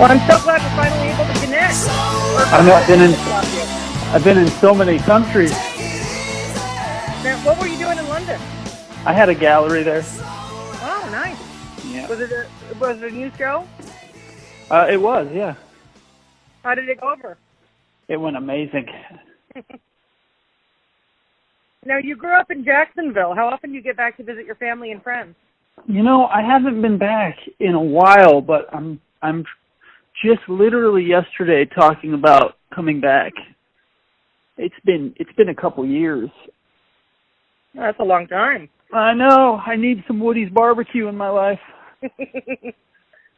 Well, I'm so glad we're finally able to connect. I've been in so many countries. Now, what were you doing in London? I had a gallery there. Oh, nice. Yeah. Was it a new show? It was, yeah. How did it go over? It went amazing. Now, you grew up in Jacksonville. How often do you get back to visit your family and friends? You know, I haven't been back in a while, but I'm just literally yesterday talking about coming back. It's been a couple years. Oh, that's a long time. I know. I need some Woody's barbecue in my life.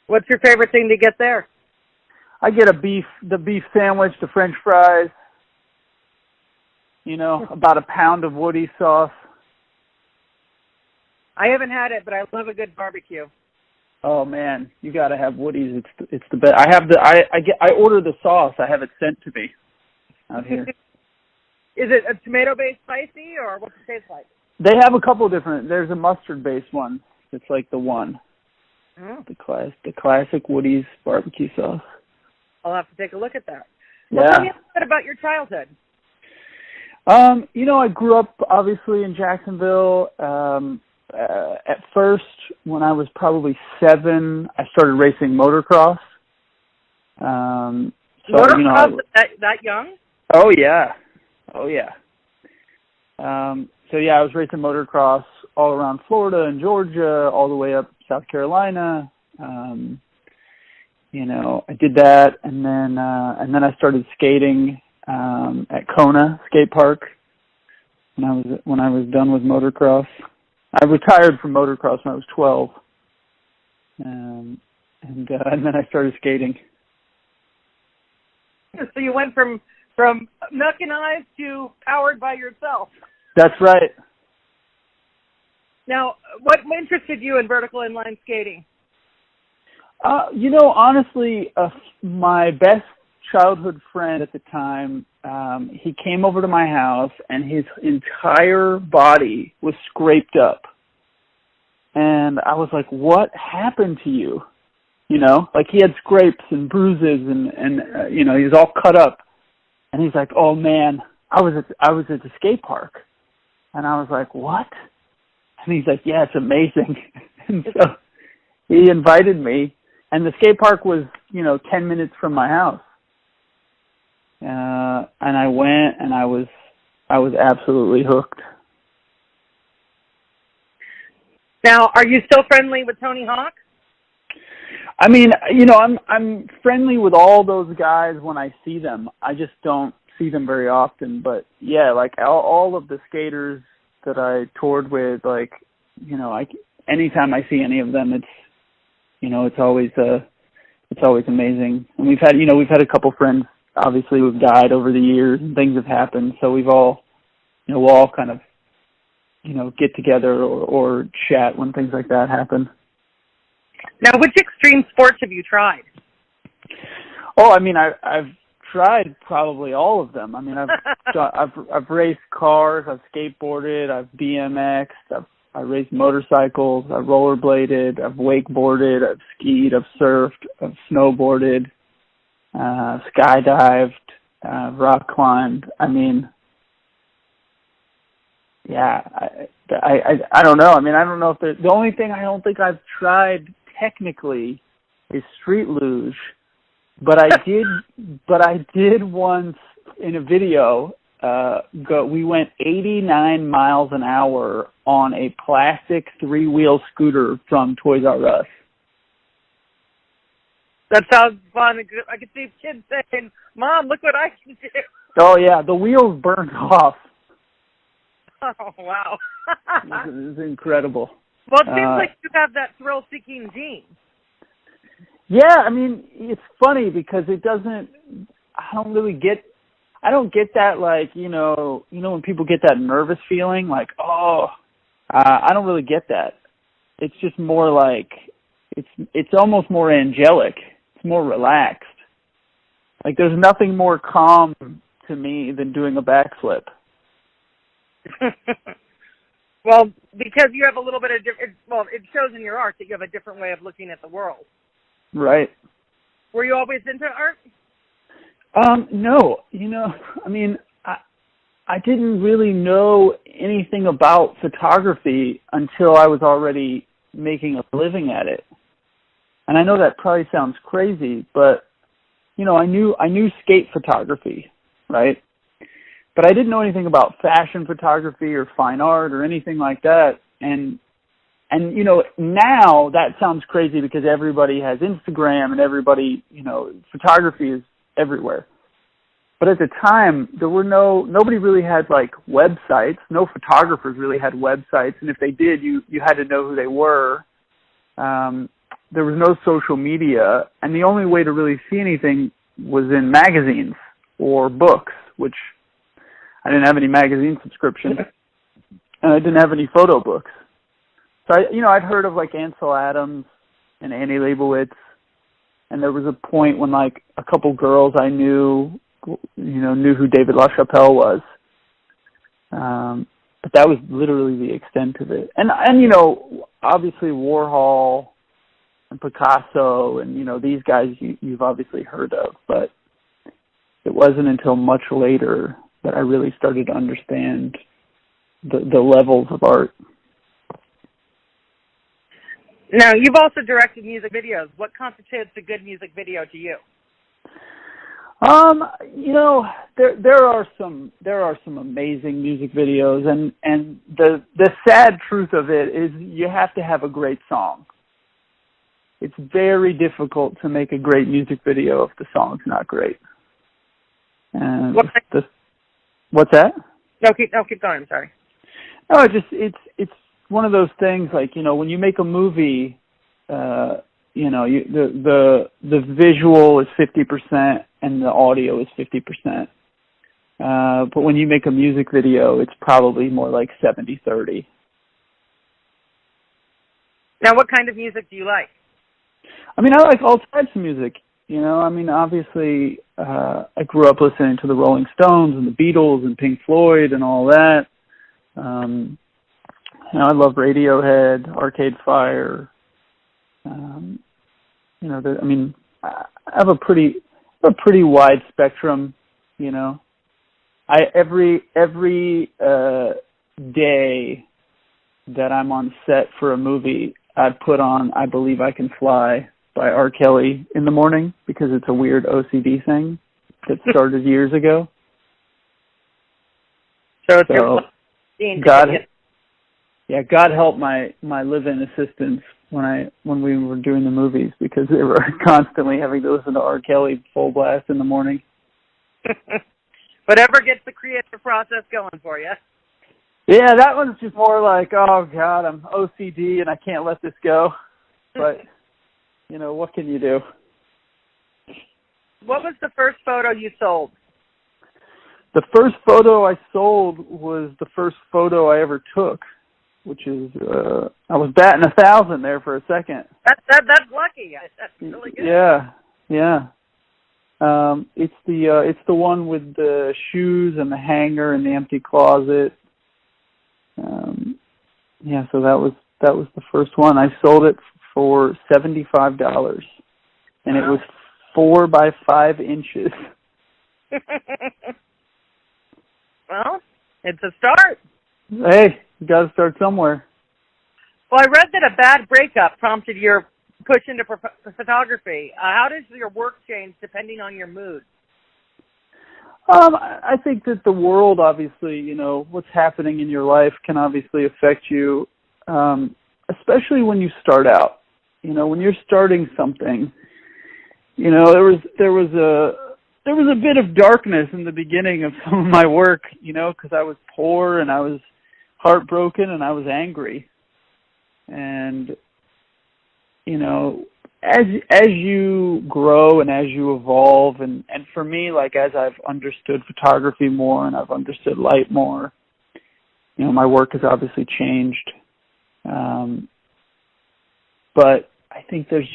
What's your favorite thing to get there? I get the beef sandwich, the French fries, you know, about a pound of Woody's sauce. I haven't had it, but I love a good barbecue. Oh man, you got to have Woody's. It's the best. I order the sauce. I have it sent to me out here. Is it a tomato-based spicy, or what's it taste like? They have a couple different. There's a mustard-based one. It's like the one. Oh. The classic Woody's barbecue sauce. I'll have to take a look at that. Yeah. Well, tell me a bit about your childhood. You know, I grew up obviously in Jacksonville. At first, when I was probably 7, I started racing motocross. Motocross, you know, that young? Oh yeah. So yeah, I was racing motocross all around Florida and Georgia, all the way up South Carolina. You know, I did that, and then I started skating at Kona Skate Park when I was done with motocross. I retired from motocross when I was 12, and then I started skating. So you went from mechanized to powered by yourself. That's right. Now, what interested you in vertical inline skating? You know, honestly, my best childhood friend at the time, he came over to my house and his entire body was scraped up. And I was like, what happened to you? You know, like he had scrapes and bruises and you know, he was all cut up. And he's like, oh man, I was at the skate park. And I was like, what? And he's like, yeah, it's amazing. And so he invited me, and the skate park was, you know, 10 minutes from my house. And I went, and I was absolutely hooked. Now, are you still friendly with Tony Hawk? I mean, you know, I'm friendly with all those guys when I see them. I just don't see them very often. But yeah, like all of the skaters that I toured with, like, you know, anytime I see any of them, it's, you know, it's always amazing. And we've had a couple friends obviously who've died over the years, and things have happened. So we'll all kind of, you know, get together or chat when things like that happen. Now, which extreme sports have you tried? Oh, I mean, I've tried probably all of them. I mean, I've raced cars, I've skateboarded, I've BMX'd, I raced motorcycles, I've rollerbladed, I've wakeboarded, I've skied, I've surfed, I've snowboarded, skydived, rock climbed. I mean, yeah, I don't know. I mean, I don't know if the only thing I don't think I've tried technically is street luge, but I did once in a video. We went 89 miles an hour on a plastic 3-wheel scooter from Toys R Us. That sounds fun. I could see kids saying, "Mom, look what I can do." Oh yeah, the wheels burned off. Oh wow, it was incredible. Well, it seems like you have that thrill-seeking gene. Yeah, I mean, it's funny because I don't get that, like, you know when people get that nervous feeling, like, I don't really get that. It's just more like, it's almost more angelic. It's more relaxed. Like, there's nothing more calm to me than doing a backflip. Well, because you have a little bit of different, well, it shows in your art that you have a different way of looking at the world. Right. Were you always into art? No, I mean, I didn't really know anything about photography until I was already making a living at it. And I know that probably sounds crazy, but I knew skate photography, right? But I didn't know anything about fashion photography or fine art or anything like that. And now that sounds crazy because everybody has Instagram and everybody, photography is everywhere. But at the time, nobody really had like websites. No photographers really had websites. And if they did, you had to know who they were. There was no social media. And the only way to really see anything was in magazines or books, which I didn't have any magazine subscription. And I didn't have any photo books. So, I'd heard of like Ansel Adams and Annie Leibovitz. And there was a point when like a couple girls I knew who David LaChapelle was. But that was literally the extent of it. And obviously Warhol and Picasso and, these guys you've obviously heard of. But it wasn't until much later that I really started to understand the levels of art. Now, you've also directed music videos. What constitutes a good music video to you? There are some amazing music videos, and the sad truth of it is you have to have a great song. It's very difficult to make a great music video if the song's not great. And what's that? No, keep going. I'm sorry. No, it's one of those things like, when you make a movie, the visual is 50% and the audio is 50%. But when you make a music video, it's probably more like 70-30. Now, what kind of music do you like? I mean, I like all types of music. Obviously, I grew up listening to the Rolling Stones and the Beatles and Pink Floyd and all that. I love Radiohead, Arcade Fire. I have a pretty wide spectrum. Every day that I'm on set for a movie, I'd put on "I Believe I Can Fly" by R. Kelly in the morning because it's a weird OCD thing that started years ago. So it's God help my live-in assistants when we were doing the movies because they were constantly having to listen to R. Kelly full blast in the morning. Whatever gets the creative process going for you. Yeah, that one's just more like, oh God, I'm OCD and I can't let this go. But what can you do? What was the first photo you sold? The first photo I sold was the first photo I ever took, which is I was batting 1,000 there for a second. That's lucky. That's really good. Yeah. It's the one with the shoes and the hanger and the empty closet. So that was the first one. I sold it for $75, and it was 4 by 5 inches. Well, it's a start. Hey, you got to start somewhere. Well, I read that a bad breakup prompted your push into photography. How does your work change depending on your mood? I think that the world, obviously, what's happening in your life can obviously affect you, especially when you start out. When you're starting something, there was a bit of darkness in the beginning of some of my work, because I was poor and I was heartbroken and I was angry. And, as you grow and as you evolve, and for me, like as I've understood photography more and I've understood light more, my work has obviously changed. But I think there's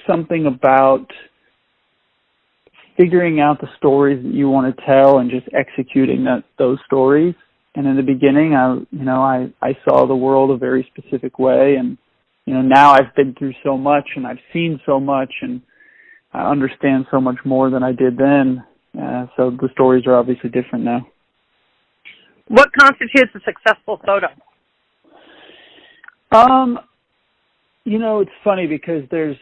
something about figuring out the stories that you want to tell and just executing those stories. And in the beginning, I saw the world a very specific way, and now I've been through so much and I've seen so much, and I understand so much more than I did then. So the stories are obviously different now. What constitutes a successful photo? It's funny because there's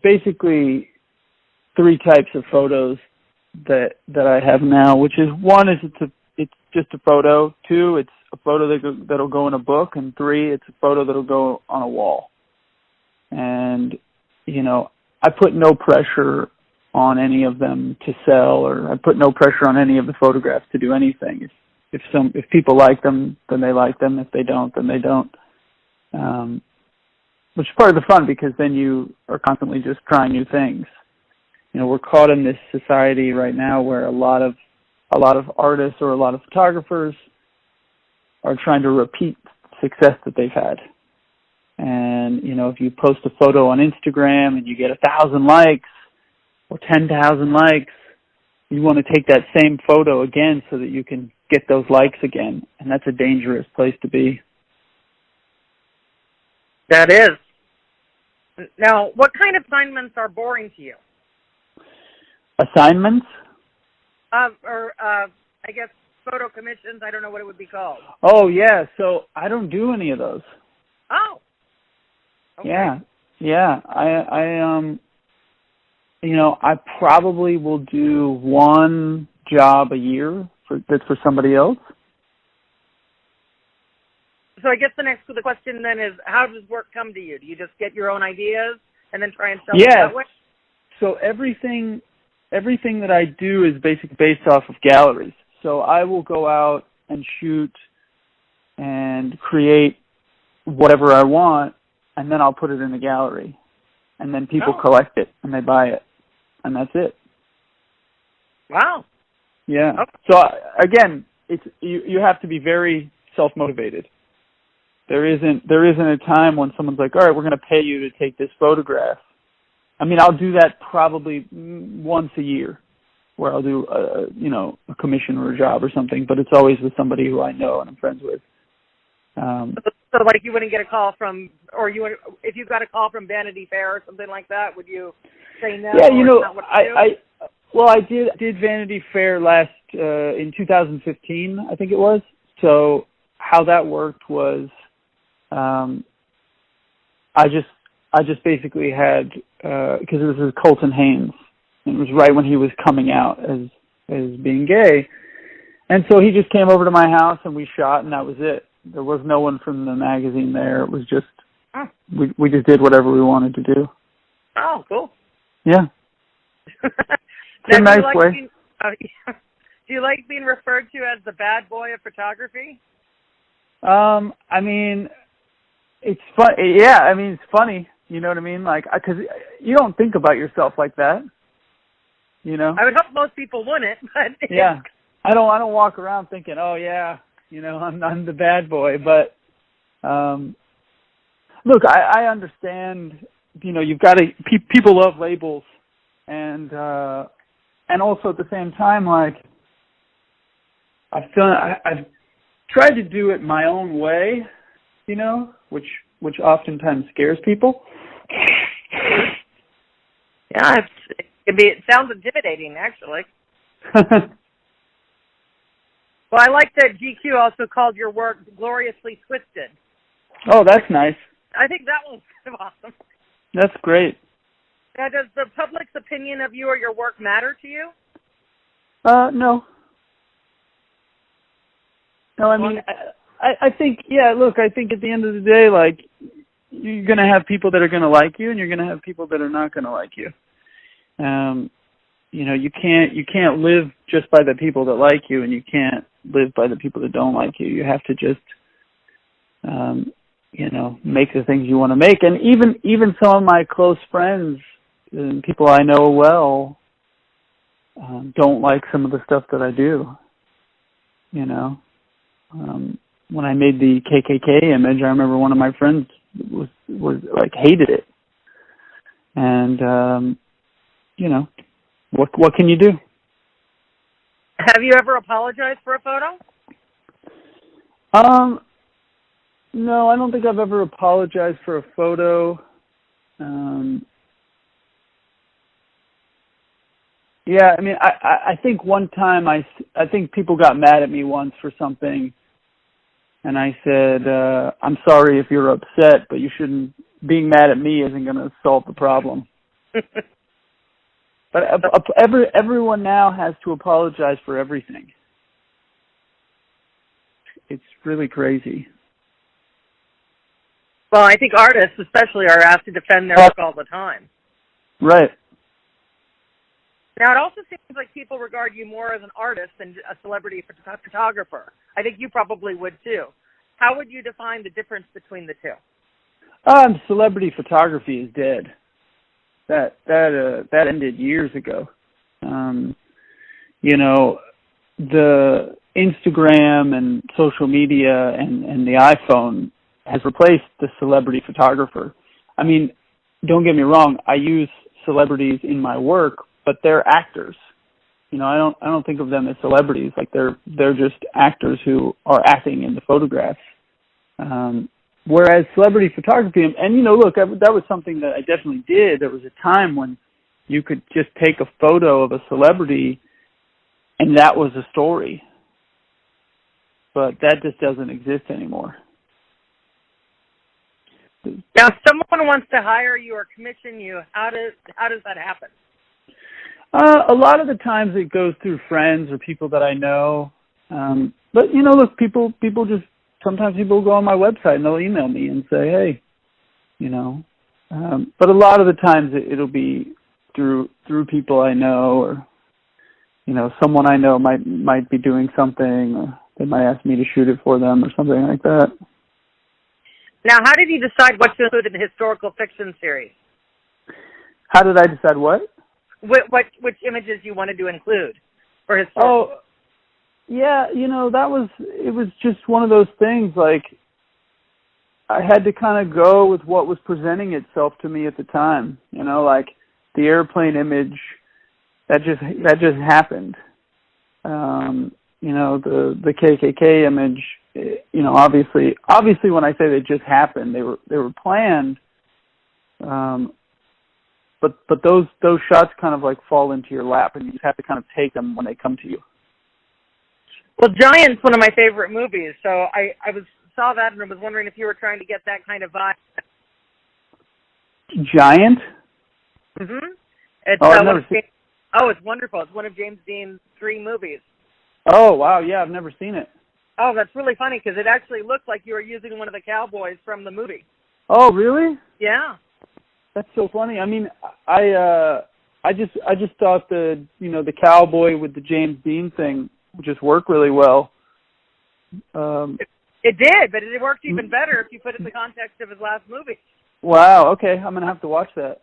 basically three types of photos that I have now, which is one is it's just a photo, two it's a photo that'll go in a book, and three it's a photo that'll go on a wall. And I put no pressure on any of them to sell, or I put no pressure on any of the photographs to do anything. If people like them, then they like them. If they don't, then they don't. Which is part of the fun, because then you are constantly just trying new things. We're caught in this society right now where a lot of artists or a lot of photographers are trying to repeat success that they've had. And, if you post a photo on Instagram and you get 1,000 likes or 10,000 likes, you want to take that same photo again so that you can get those likes again. And that's a dangerous place to be. That is. Now, what kind of assignments are boring to you? Assignments? I guess photo commissions. I don't know what it would be called. Oh, yeah. So I don't do any of those. Oh. Okay. Yeah. I probably will do one job a year that's for somebody else. So I guess the question then is, how does work come to you? Do you just get your own ideas and then try and sell it that way? So everything that I do is basically based off of galleries. So I will go out and shoot and create whatever I want, and then I'll put it in the gallery. And then people collect it, and they buy it. And that's it. Wow. Yeah. Okay. So, again, you have to be very self-motivated. There isn't a time when someone's like, all right, we're going to pay you to take this photograph. I mean, I'll do that probably once a year, where I'll do a commission or a job or something, but it's always with somebody who I know and I'm friends with. So like you wouldn't get a call from, or if you got a call from Vanity Fair or something like that, would you say no? Yeah, I did Vanity Fair last in 2015, I think it was. So how that worked was, I just basically had, because this is Colton Haynes, and it was right when he was coming out as being gay, and so he just came over to my house and we shot, and that was it. There was no one from the magazine there. It was just we just did whatever we wanted to do. Oh, cool. Yeah. It's a nice way. Do you like being referred to as the bad boy of photography? I mean, it's fun. Yeah, I mean, it's funny. You know what I mean? Like, because you don't think about yourself like that. I would hope most people wouldn't. But yeah, I don't walk around thinking, oh yeah, I'm the bad boy. But look, I understand. You've got to. People love labels, and also at the same time, like, I've tried to do it my own way, which oftentimes scares people. Yeah, it sounds intimidating, actually. Well, I like that GQ also called your work gloriously twisted. Oh, that's nice. I think that was kind of awesome. That's great. Now, does the public's opinion of you or your work matter to you? No. No, I mean, I think, look, I think at the end of the day, like, you're going to have people that are going to like you, and you're going to have people that are not going to like you. You can't live just by the people that like you, and you can't live by the people that don't like you. You have to just, make the things you want to make. And even some of my close friends and people I know well don't like some of the stuff that I do. When I made the KKK image, I remember one of my friends was like hated it. And what can you do? Have you ever apologized for a photo? No, I don't think I've ever apologized for a photo. Yeah, I mean, I think one time I think people got mad at me once for something, and I said, I'm sorry if you're upset, but you shouldn't, being mad at me isn't going to solve the problem. But everyone now has to apologize for everything. It's really crazy. Well, I think artists especially are asked to defend their work all the time. Right. Now, it also seems like people regard you more as an artist than a celebrity photographer. I think you probably would, too. How would you define the difference between the two? Celebrity photography is dead. That ended years ago. You know, the Instagram and social media and the iPhone has replaced the celebrity photographer. I mean, don't get me wrong, I use celebrities in my work, but they're actors. You know, I don't think of them as celebrities. Like they're just actors who are acting in the photographs. Whereas celebrity photography, and you know, look, that was something that I definitely did. There was a time when you could just take a photo of a celebrity and that was a story. But that just doesn't exist anymore. Now, if someone wants to hire you or commission you, how does that happen? A lot of the times it goes through friends or people that I know. But, you know, look, people just, sometimes people go on my website and they'll email me and say, hey, you know. But a lot of the times it'll be through people I know, or, you know, someone I know might be doing something, or they might ask me to shoot it for them or something like that. Now, how did you decide what to include in the historical fiction series? How did I decide what? Which images you wanted to include for historical? Oh, yeah, you know, it was just one of those things, like, I had to kind of go with what was presenting itself to me at the time, you know, like, the airplane image, that just happened. You know, the KKK image, you know, obviously when I say they just happened, they were planned. But those shots kind of like fall into your lap, and you just have to kind of take them when they come to you. Well, Giant's one of my favorite movies, so I saw that and was wondering if you were trying to get that kind of vibe. Giant? Mm-hmm. It's wonderful. It's one of James Dean's 3 movies. Oh, wow, yeah, I've never seen it. Oh, that's really funny because it actually looked like you were using one of the cowboys from the movie. Oh, really? Yeah. That's so funny. I mean, I just thought the cowboy with the James Dean thing would just work really well. It did, but it worked even better if you put it in the context of his last movie. Wow. Okay, I'm gonna have to watch that.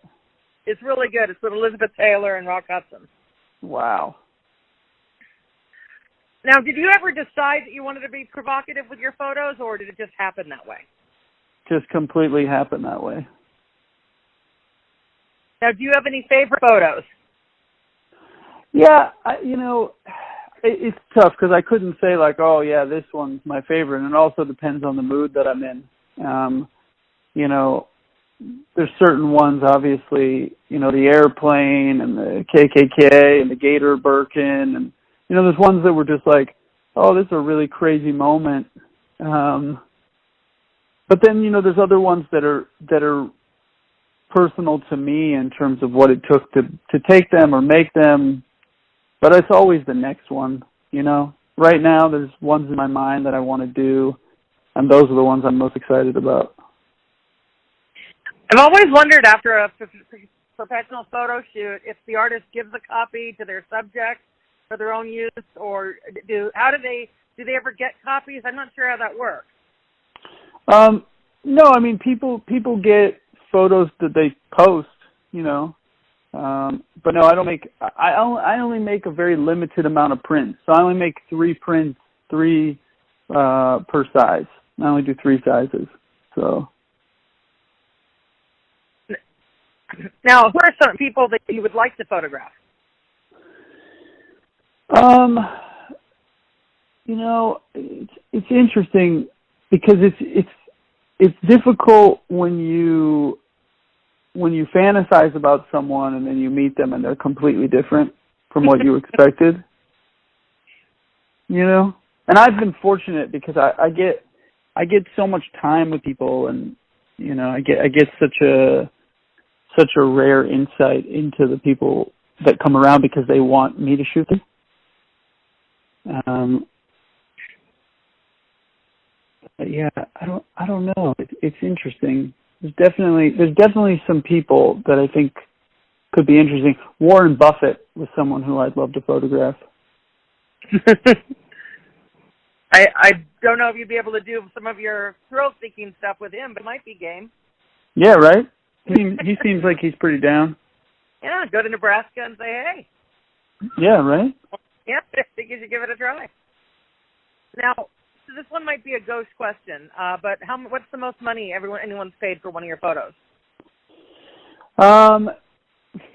It's really good. It's with Elizabeth Taylor and Rock Hudson. Wow. Now, did you ever decide that you wanted to be provocative with your photos, or did it just happen that way? Just completely happened that way. Now, do you have any favorite photos? Yeah, it's tough because I couldn't say like, oh yeah, this one's my favorite, and it also depends on the mood that I'm in. You know, there's certain ones, obviously, you know, the airplane and the KKK and the Gator Birkin, and you know, there's ones that were just like, oh, this is a really crazy moment. But then, you know, there's other ones that are personal to me in terms of what it took to take them or make them. But it's always the next one, you know. Right now, there's ones in my mind that I want to do, and those are the ones I'm most excited about. I've always wondered after a professional photo shoot if the artist gives a copy to their subject for their own use, or do they ever get copies? I'm not sure how that works. No, I mean people get photos that they post, you know. But no, I only make a very limited amount of prints. So I only make 3 prints, 3 per size. I only do 3 sizes. So now, who are some people that you would like to photograph? You know, it's interesting because it's difficult when you fantasize about someone and then you meet them and they're completely different. from what you expected. You know? And I've been fortunate because I get so much time with people, and you know, I get such a rare insight into the people that come around because they want me to shoot them. Yeah, I don't know. It's interesting. There's definitely some people that I think could be interesting. Warren Buffett was someone who I'd love to photograph. I don't know if you'd be able to do some of your thrill-seeking stuff with him, but it might be game. Yeah, right? He seems like he's pretty down. Yeah, go to Nebraska and say, hey. Yeah, right? Yeah, I think you should give it a try. Now, so this one might be a ghost question, but what's the most money anyone's paid for one of your photos?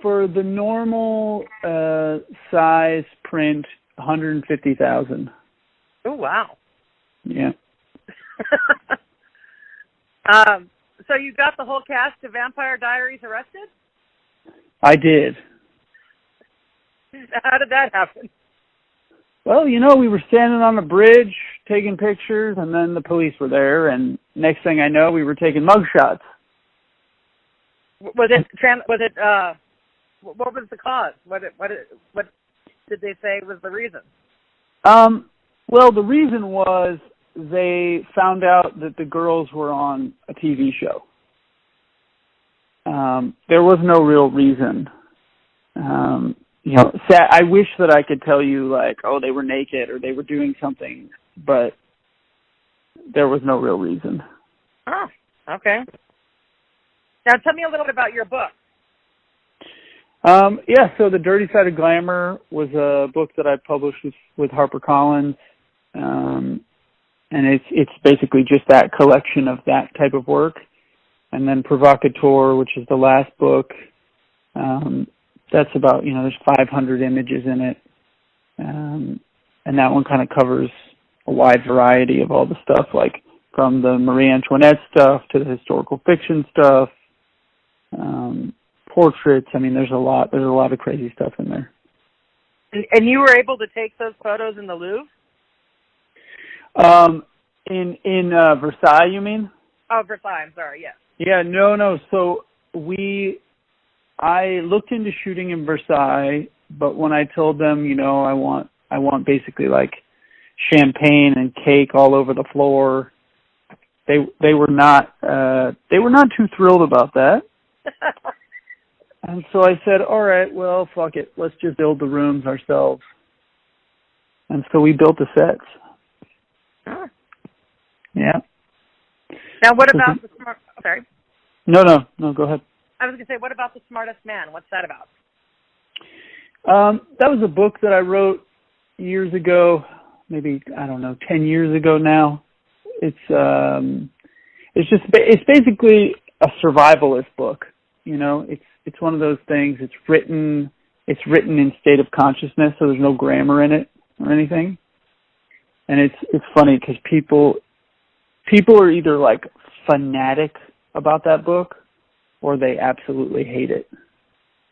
For the normal size print, $150,000. Oh, wow. Yeah. So you got the whole cast of Vampire Diaries arrested? I did. How did that happen? Well, you know, we were standing on a bridge taking pictures, and then the police were there, and next thing I know, we were taking mugshots. What was the cause? What did they say was the reason? Well, the reason was they found out that the girls were on a TV show. There was no real reason. You know, I wish that I could tell you, like, oh, they were naked or they were doing something, but there was no real reason. Oh, okay. Now, tell me a little bit about your book. Yeah, so The Dirty Side of Glamour was a book that I published with HarperCollins, and it's basically just that collection of that type of work. And then Provocateur, which is the last book, that's about, you know, there's 500 images in it, and that one kind of covers a wide variety of all the stuff, like from the Marie Antoinette stuff to the historical fiction stuff, portraits. I mean, there's a lot of crazy stuff in there. And you were able to take those photos in the Louvre? In Versailles, you mean? Oh, Versailles. I'm sorry. Yes. Yeah. No. So I looked into shooting in Versailles, but when I told them, you know, I want basically like champagne and cake all over the floor, they were not too thrilled about that. And so I said, all right, well, fuck it. Let's just build the rooms ourselves. And so we built the sets. Oh. Yeah. Now, what about the smart... Sorry. No, go ahead. I was going to say, what about The Smartest Man? What's that about? That was a book that I wrote years ago, maybe, I don't know, 10 years ago now. It's basically a survivalist book. You know, it's one of those things. It's written in state of consciousness, so there's no grammar in it or anything. And it's funny because people are either like fanatic about that book or they absolutely hate it.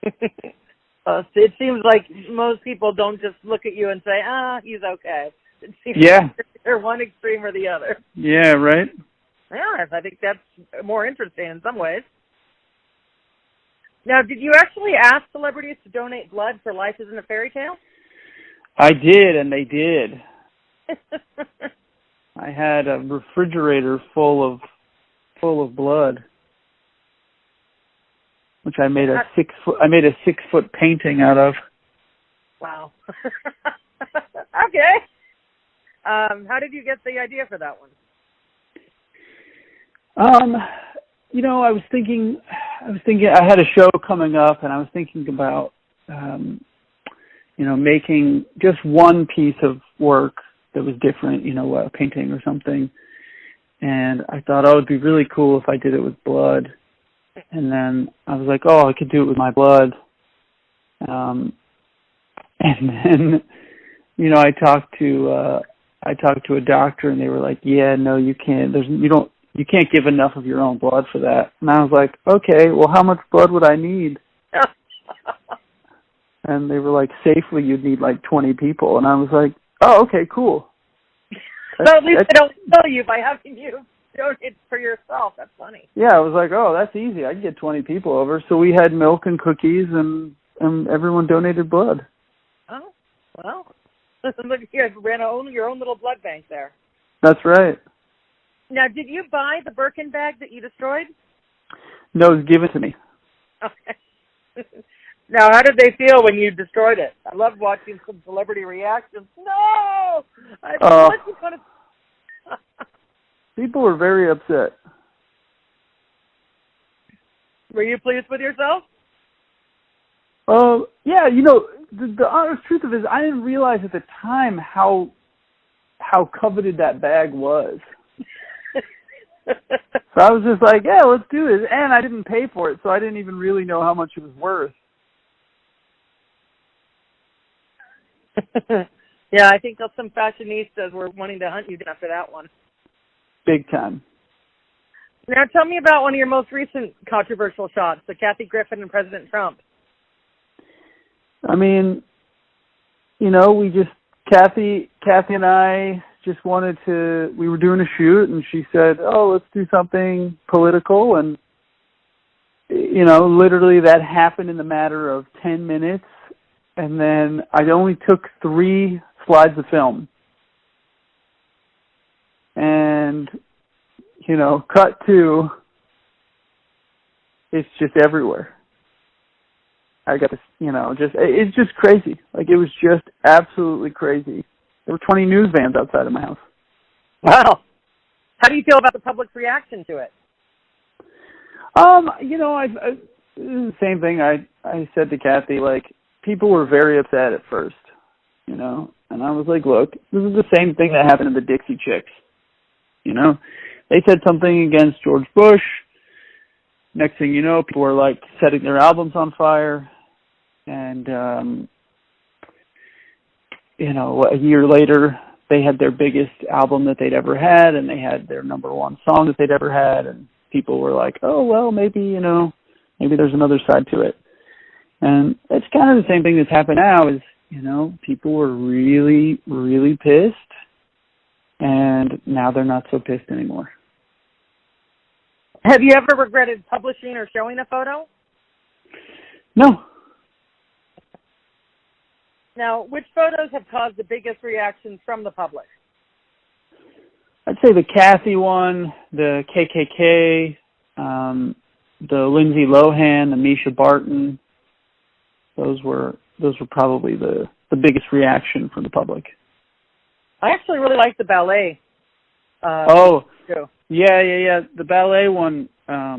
It seems like most people don't just look at you and say, he's okay. It seems like they're one extreme or the other. Yeah, right? Yeah, I think that's more interesting in some ways. Now, did you actually ask celebrities to donate blood for Life Isn't a Fairy Tale? I did, and they did. I had a refrigerator full of blood, which I made a 6-foot painting out of. Wow. Okay. How did you get the idea for that one? You know, I was thinking I had a show coming up, and I was thinking about, you know, making just one piece of work that was different, you know, a painting or something. And I thought, oh, it would be really cool if I did it with blood. And then I was like, oh, I could do it with my blood. And then, you know, I talked to a doctor, and they were like, yeah, no, you can't. You can't give enough of your own blood for that. And I was like, okay, well, how much blood would I need? And they were like, safely, you'd need like 20 people. And I was like, oh, okay, cool. So at least they don't kill you by having you donate for yourself. That's funny. Yeah, I was like, oh, that's easy. I can get 20 people over. So we had milk and cookies, and everyone donated blood. Oh, well. Look here, you ran your own little blood bank there. That's right. Now, did you buy the Birkin bag that you destroyed? No, it was given to me. Okay. Now, how did they feel when you destroyed it? I loved watching some celebrity reactions. No! People were very upset. Were you pleased with yourself? Yeah, you know, the honest truth of it is I didn't realize at the time how coveted that bag was. So I was just like, yeah, let's do this. And I didn't pay for it, so I didn't even really know how much it was worth. Yeah, I think some fashionistas were wanting to hunt you down after that one. Big time. Now tell me about one of your most recent controversial shots, the Kathy Griffin and President Trump. I mean, you know, Kathy and I just we were doing a shoot, and she said, oh, let's do something political. And, you know, literally that happened in the matter of 10 minutes. And then I only took 3 slides of film. And, you know, cut to, it's just everywhere. I got this, you know, it's just crazy. Like, it was just absolutely crazy. There were 20 news vans outside of my house. Wow. How do you feel about the public's reaction to it? You know, this is the same thing I said to Kathy. Like, people were very upset at first, you know, and I was like, look, this is the same thing that happened to the Dixie Chicks. You know, they said something against George Bush. Next thing you know, people were like setting their albums on fire. And, you know, a year later, they had their biggest album that they'd ever had, and they had their #1 song that they'd ever had. And people were like, oh, well, maybe, you know, maybe there's another side to it. And it's kind of the same thing that's happened now is, you know, people were really, really pissed. And now they're not so pissed anymore. Have you ever regretted publishing or showing a photo? No. Now, which photos have caused the biggest reactions from the public? I'd say the Kathy one, the KKK, the Lindsay Lohan, the Misha Barton. Those were probably the biggest reaction from the public. I actually really like the ballet. Show. Yeah. The ballet one, that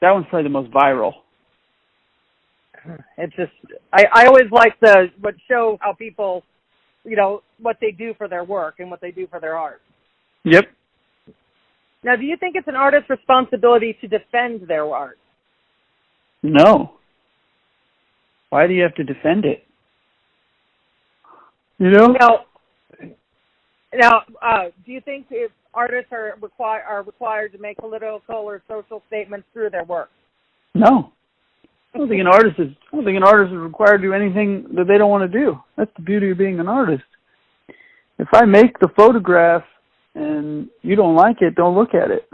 one's probably the most viral. It's just, I always like what show how people, you know, what they do for their work and what they do for their art. Yep. Now, do you think it's an artist's responsibility to defend their art? No. Why do you have to defend it? You know? Now, do you think if artists are required to make political or social statements through their work? No. I don't think an artist is required to do anything that they don't want to do. That's the beauty of being an artist. If I make the photograph and you don't like it, don't look at it.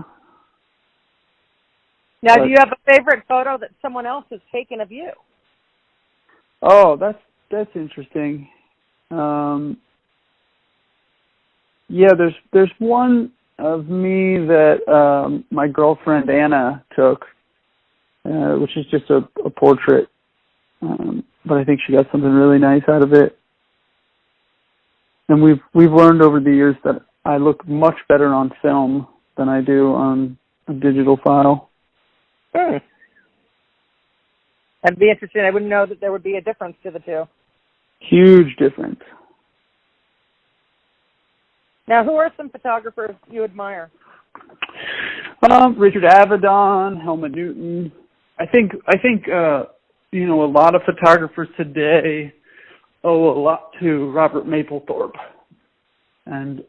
Now, do you have a favorite photo that someone else has taken of you? Oh, that's interesting. Yeah, there's one of me that my girlfriend Anna took, which is just a portrait. But I think she got something really nice out of it. And we've learned over the years that I look much better on film than I do on a digital file. That'd be interesting. I wouldn't know that there would be a difference to the two. Huge difference. Now, who are some photographers you admire? Richard Avedon, Helmut Newton. I think you know, a lot of photographers today owe a lot to Robert Mapplethorpe. And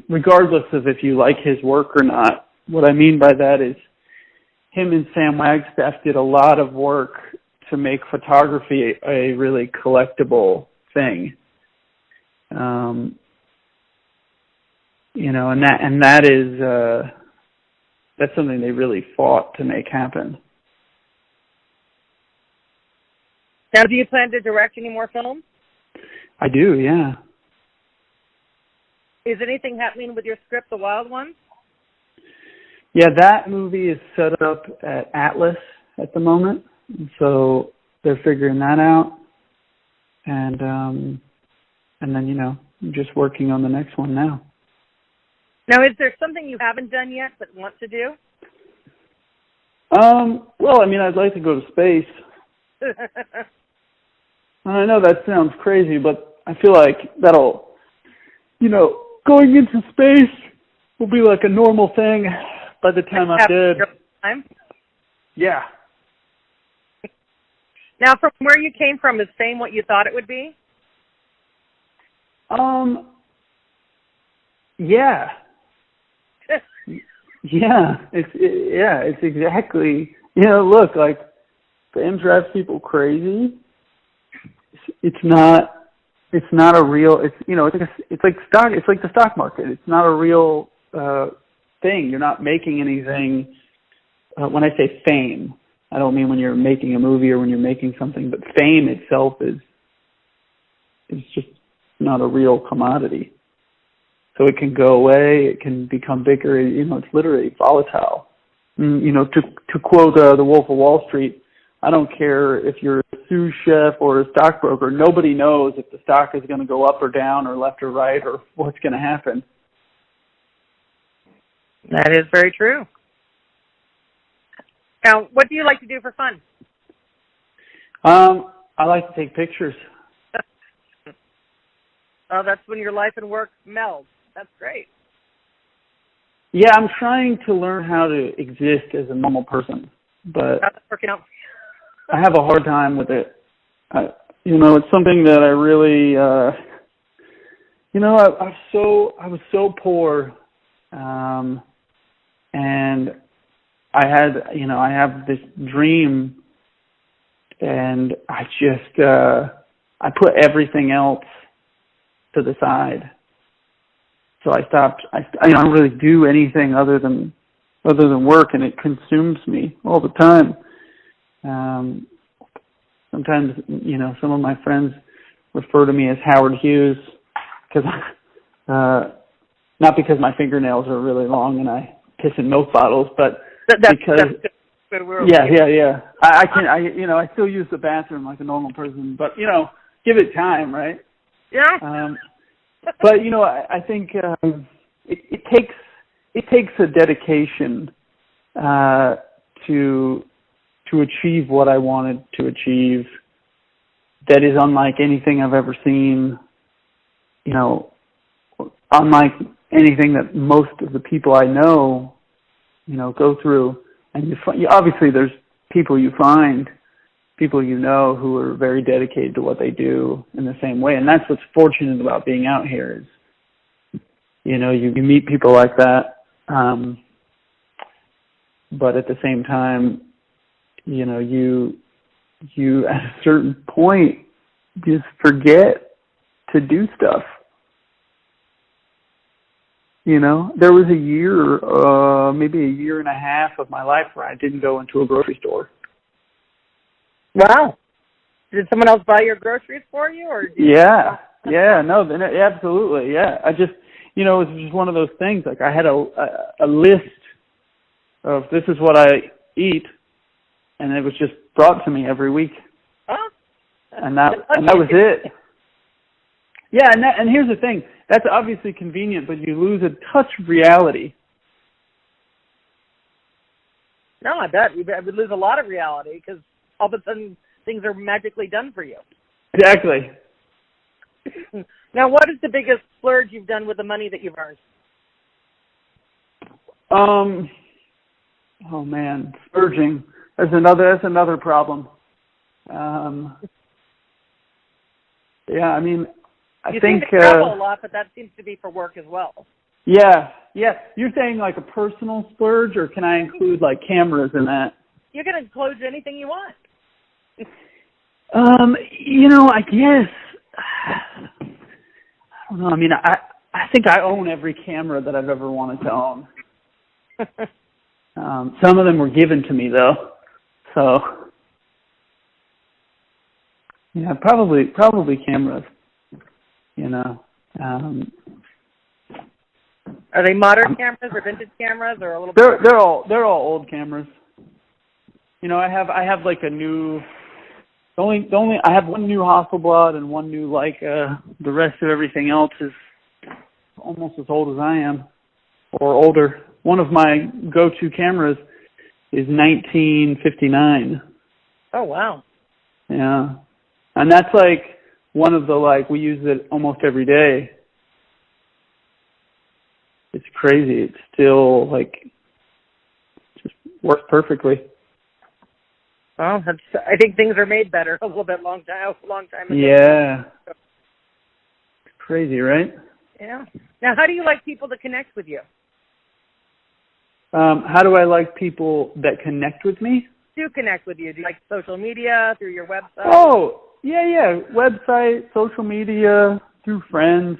regardless of if you like his work or not, what I mean by that is him and Sam Wagstaff did a lot of work to make photography a really collectible thing. You know, and that is that's something they really fought to make happen. Now, do you plan to direct any more films? I do, yeah. Is anything happening with your script, The Wild Ones? Yeah, that movie is set up at Atlas at the moment, and so they're figuring that out. And then, you know, I'm just working on the next one now. Now, is there something you haven't done yet but want to do? Well, I mean, I'd like to go to space. I know that sounds crazy, but I feel like that'll, you know, going into space will be like a normal thing by the time I'm dead. Time? Yeah. Now, from where you came from, is fame what you thought it would be? Yeah. It's exactly, you know, look, like, fame drives people crazy. It's not a real, it's, you know, it's like the stock market. It's not a real thing. You're not making anything. When I say fame, I don't mean when you're making a movie or when you're making something, but fame itself is just not a real commodity. So it can go away. It can become bigger. You know, it's literally volatile. You know, to quote The Wolf of Wall Street, I don't care if you're a sous chef or a stockbroker. Nobody knows if the stock is going to go up or down or left or right or what's going to happen. That is very true. Now, what do you like to do for fun? I like to take pictures. Oh, that's when your life and work meld. That's great. Yeah, I'm trying to learn how to exist as a normal person, but how's it working out? I have a hard time with it. You know, it's something that I really, you know, I was so poor, and I have this dream, and I just, I put everything else to the side. So I stopped. I don't really do anything other than work, and it consumes me all the time. Sometimes, you know, some of my friends refer to me as Howard Hughes because, not because my fingernails are really long and I piss in milk bottles, but because, yeah. I still use the bathroom like a normal person, but, you know, give it time, right? Yeah. But, you know, I think it takes a dedication to achieve what I wanted to achieve that is unlike anything I've ever seen, you know, unlike anything that most of the people I know, you know, go through. And obviously there's people you find, people you know who are very dedicated to what they do in the same way. And that's what's fortunate about being out here is, you know, you meet people like that. But at the same time, you know, you at a certain point just forget to do stuff. You know, there was a year, maybe a year and a half of my life where I didn't go into a grocery store. Wow. Did someone else buy your groceries for you? Or Absolutely, yeah. I just, you know, it was just one of those things. Like I had a list of this is what I eat, and it was just brought to me every week. Oh. And that was it. Yeah, and here's the thing. That's obviously convenient, but you lose a touch of reality. No, I bet. You would lose a lot of reality because all of a sudden things are magically done for you. Exactly. Now, what is the biggest splurge you've done with the money that you've earned? Oh man, splurging. That's another problem. Yeah, I mean, you think you travel a lot, but that seems to be for work as well. Yeah. You're saying like a personal splurge, or can I include like cameras in that? You can include anything you want. I guess, I don't know. I mean, I think I own every camera that I've ever wanted to own. Some of them were given to me, though. So, yeah, probably cameras, Are they modern cameras or vintage cameras or a little bit? They're all old cameras. I have like a new, I have one new Hasselblad and one new Leica. The rest of everything else is almost as old as I am, or older. One of my go-to cameras is 1959. Oh, wow. Yeah. And that's like one of the, we use it almost every day. It's crazy. It's still, just works perfectly. Well, I think things are made better a little bit long time ago. Yeah. It's crazy, right? Yeah. Now, how do you like people to connect with you? How do I like people that connect with me? Do connect with you? Do you like social media, through your website? Oh, yeah. Website, social media, through friends.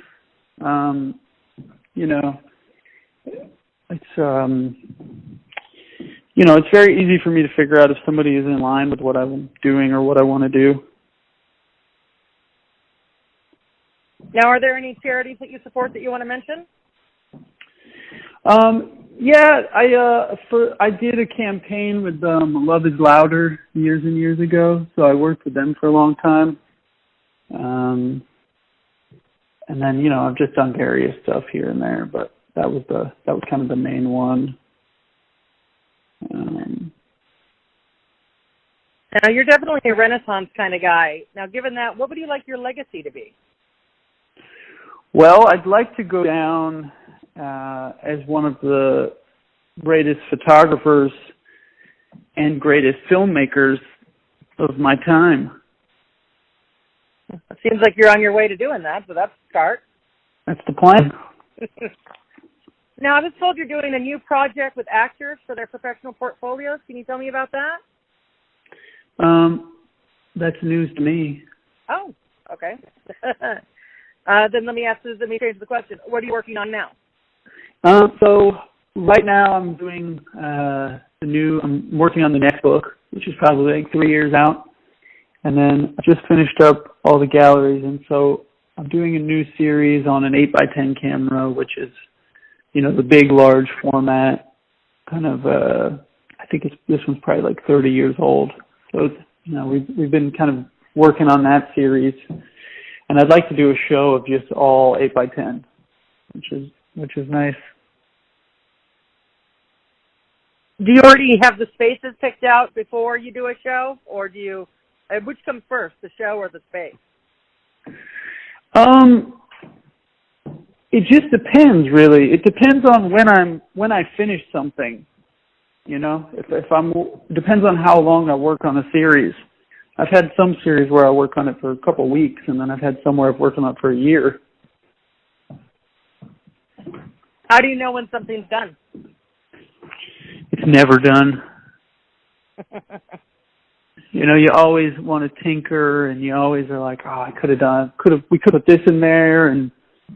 It's very easy for me to figure out if somebody is in line with what I'm doing or what I want to do. Now, are there any charities that you support that you want to mention? Yeah, I did a campaign with Love is Louder years and years ago, so I worked with them for a long time. And then, I've just done various stuff here and there, but that was kind of the main one. Now, you're definitely a Renaissance kind of guy. Now, given that, what would you like your legacy to be? Well, I'd like to go down as one of the greatest photographers and greatest filmmakers of my time. It seems like you're on your way to doing that, so that's a start. That's the plan. Now, I was told you're doing a new project with actors for their professional portfolios. Can you tell me about that? That's news to me. Oh, okay. Then let me change the question. What are you working on now? So right now I'm doing I'm working on the next book, which is probably 3 years out. And then I just finished up all the galleries, and so I'm doing a new series on an 8x10 camera, which is, the big, large format, kind of, I think this one's probably 30 years old. So, we've been kind of working on that series. And I'd like to do a show of just all 8x10, which is nice. Do you already have the spaces picked out before you do a show, or which comes first, the show or the space? It just depends, really. It depends on when I finish something. Depends on how long I work on a series. I've had some series where I work on it for a couple of weeks, and then I've had some where I've worked on it for a year. How do you know when something's done? It's never done. You always want to tinker, and you always are like, oh, we could have this in there. And,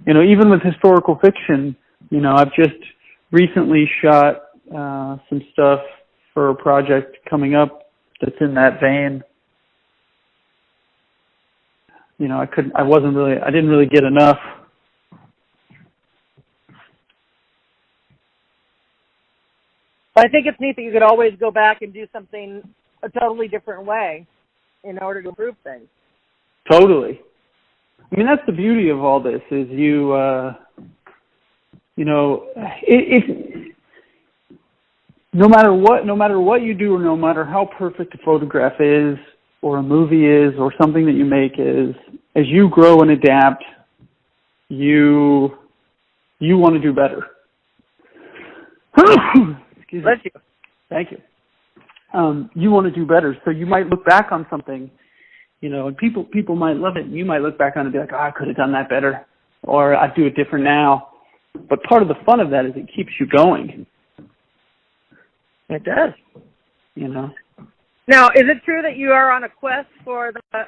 even with historical fiction, I've just recently shot some stuff for a project coming up that's in that vein. I didn't really get enough. I think it's neat that you could always go back and do something a totally different way in order to improve things. Totally. I mean, that's the beauty of all this is no matter what you do, or no matter how perfect a photograph is, or a movie is, or something that you make is, as you grow and adapt, you want to do better. Excuse me. Bless you. Thank you. You want to do better, so you might look back on something, and people might love it, and you might look back on it and be like, oh, I could have done that better, or I'd do it different now. But part of the fun of that is it keeps you going. It does. Now, is it true that you are on a quest for the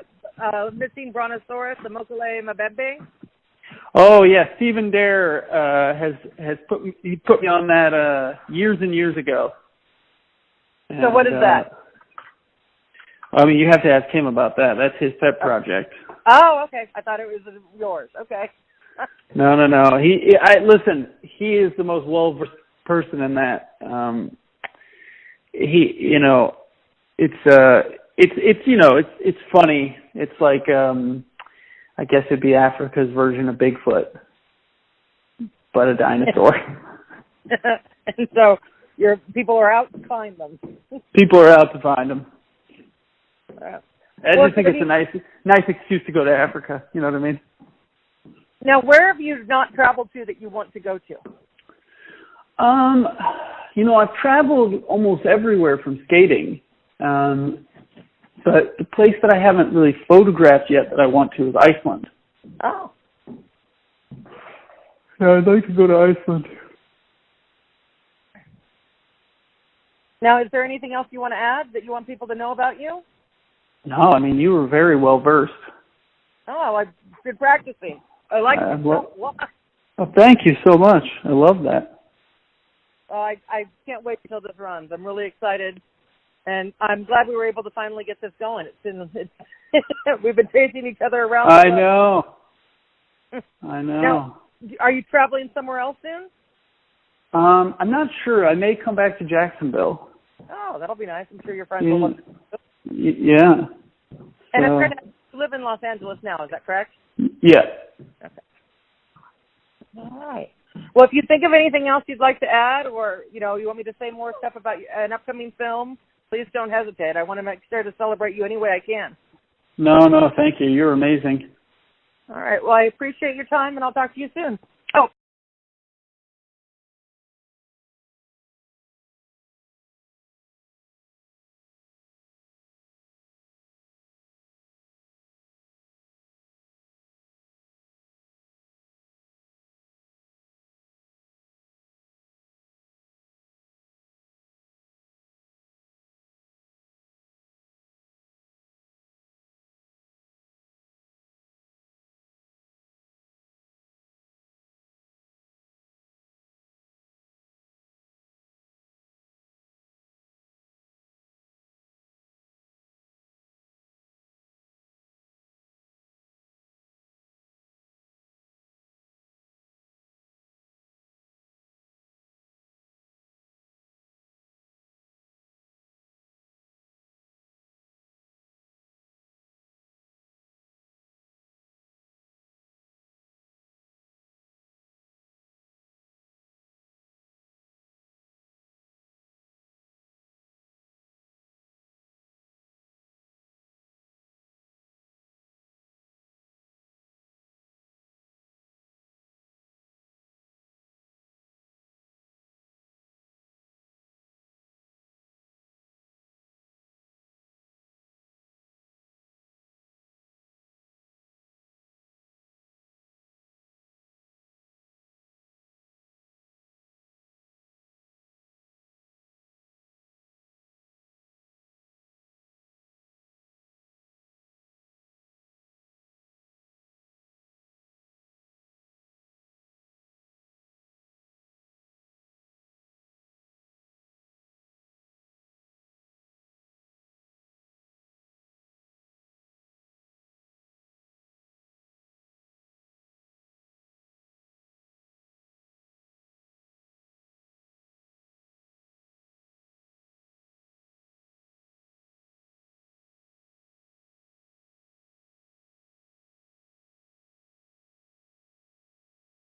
missing brontosaurus, the Mokele Mbembe? Oh yeah, Stephen Dare has put me on that years and years ago. And, so what is that? I mean, you have to ask him about that. That's his pet project. Oh, okay. I thought it was yours. Okay. No. Listen, he is the most well-versed person in that. It's funny. It's like, I guess it'd be Africa's version of Bigfoot, but a dinosaur. And so people are out to find them. People are out to find them. I Well, just think it's a nice excuse to go to Africa. You know what I mean? Now, where have you not traveled to that you want to go to? I've traveled almost everywhere from skating. But the place that I haven't really photographed yet that I want to is Iceland. Oh. Yeah, I'd like to go to Iceland. Now, is there anything else you want to add that you want people to know about you? No, I mean, you were very well versed. Oh, I've been practicing. I like it. Well, thank you so much. I love that. I can't wait until this runs. I'm really excited. And I'm glad we were able to finally get this going. We've been chasing each other around. I know. Now, are you traveling somewhere else soon? I'm not sure. I may come back to Jacksonville. Oh, that'll be nice. I'm sure your friends will love it. Yeah. And I'm you live in Los Angeles now. Is that correct? Yeah. Okay. All right. Well, if you think of anything else you'd like to add, or you want me to say more stuff about an upcoming film, please don't hesitate. I want to make sure to celebrate you any way I can. No, thank you. You're amazing. All right. Well, I appreciate your time, and I'll talk to you soon.